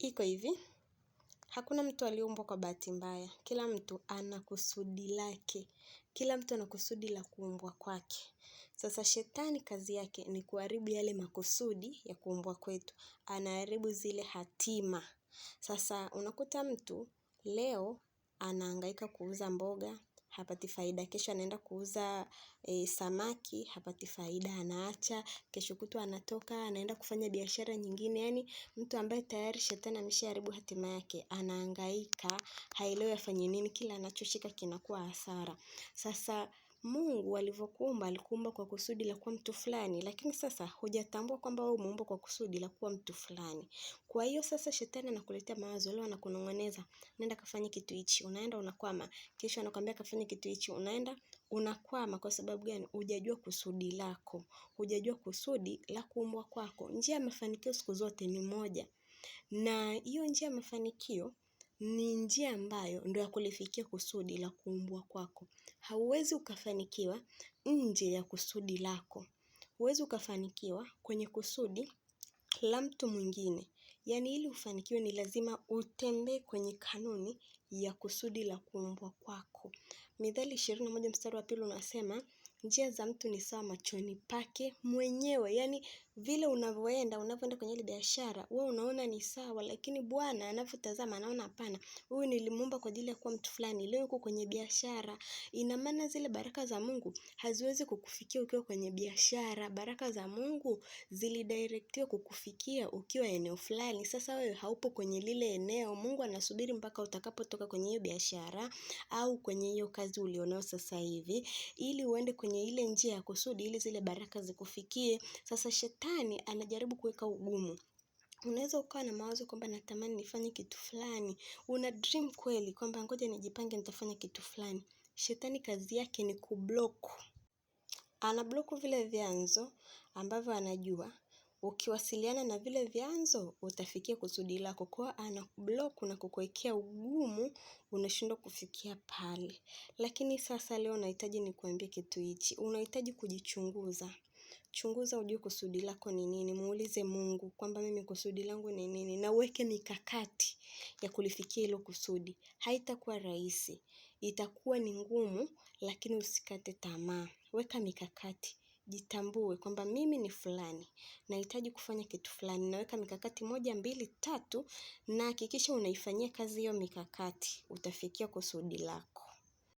Iko hivi, hakuna mtu aliumbwa kwa bahati mbaya. Kila mtu ana kusudi lake. Kila mtu ana kusudi la kuumbwa kwake. Sasa shetani kazi yake ni kuharibu yale makusudi ya kuumbwa kwetu. Anaharibu zile hatima. Sasa unakuta mtu leo anahangaika kuuza mboga, hapati faida. Kesho anaenda kuuza samaki, hapati faida, anaacha. Kesho kutwa anatoka, anaenda kufanya biashara nyingine. Yaani mtu ambaye tayari shetani ameshaharibu hatima yake, anahangaika, haelewi afanye nini, kila anachoshika kinakuwa hasara. Sasa Mungu alivyokuumba, alikuumba kwa kusudi la kuwa mtu fulani, lakini sasa hujatambua kwamba wewe umeumbwa kwa kusudi la kuwa mtu fulani. Kwa hiyo sasa shetani anakuletea mawazo, leo anakunong'oneza, nenda kafanye kitu hichi, unaenda unakwama. Kesho anakuambia kafanye kitu hichi, unaenda unakwama. Kwa sababu gani? Hujajua kusudi lako, hujajua kusudi la kuumbwa kwako. Njia ya mafanikio siku zote ni moja, na hiyo njia ya mafanikio ni njia ambayo ndio ya kulifikia kusudi la kuumbwa kwako. Hauwezi ukafanikiwa nje ya kusudi lako. Huwezi ukafanikiwa kwenye kusudi la mtu mwingine. Yaani ili ufanikiwe ni lazima utembee kwenye kanuni ya kusudi la kuumbwa kwako. Mithali 21 mstari wa 2 unasema, njia za mtu ni sawa machoni pake mwenyewe. Yaani vile unavyoenda kwenye ile biashara, wewe unaona ni sawa, lakini Bwana anavyotazama anaona hapana. Huyu nilimuumba kwa ajili ya kuwa mtu fulani, leo yuko kwenye biashara. Ina maana zile baraka za Mungu haziwezi kukufikia ukiwa kwenye biashara. Baraka za Mungu zilidirectiwa kukufikia ukiwa eneo fulani. Sasa wewe haupo kwenye lile eneo. Mungu anasubiri mpaka utakapotoka kwenye hiyo biashara au kwenye hiyo kazi ulionao sasa hivi, ili uende kwenye ile njia ya kusudi, ili zile baraka zikufikie. Sasa shetani anajaribu kuweka ugumu. Unaweza ukawa na mawazo kwamba natamani nifanye kitu fulani. Una dream kweli kwamba ngoja nijipange nitafanya kitu fulani. Shetani kazi yake ni kublock. Anablock vile vyanzo ambavyo anajua ukiwasiliana na vile vyanzo utafikia kusudi lako. Kwa anablock na kukuwekea ugumu, unashindwa kufikia pale. Lakini sasa leo nahitaji nikuambie kitu hichi. Unahitaji kujichunguza. Chunguza ujue kusudi lako ni nini. Muulize Mungu kwamba mimi kusudi langu ni nini, na uweke mikakati ya kulifikia hilo kusudi. Haitakuwa rahisi, itakuwa ni ngumu, lakini usikate tamaa. Weka mikakati, jitambue kwamba mimi ni fulani, nahitaji kufanya kitu fulani. Naweka mikakati 1, 2, 3 na hakikisha unaifanyia kazi hiyo mikakati, utafikia kusudi lako.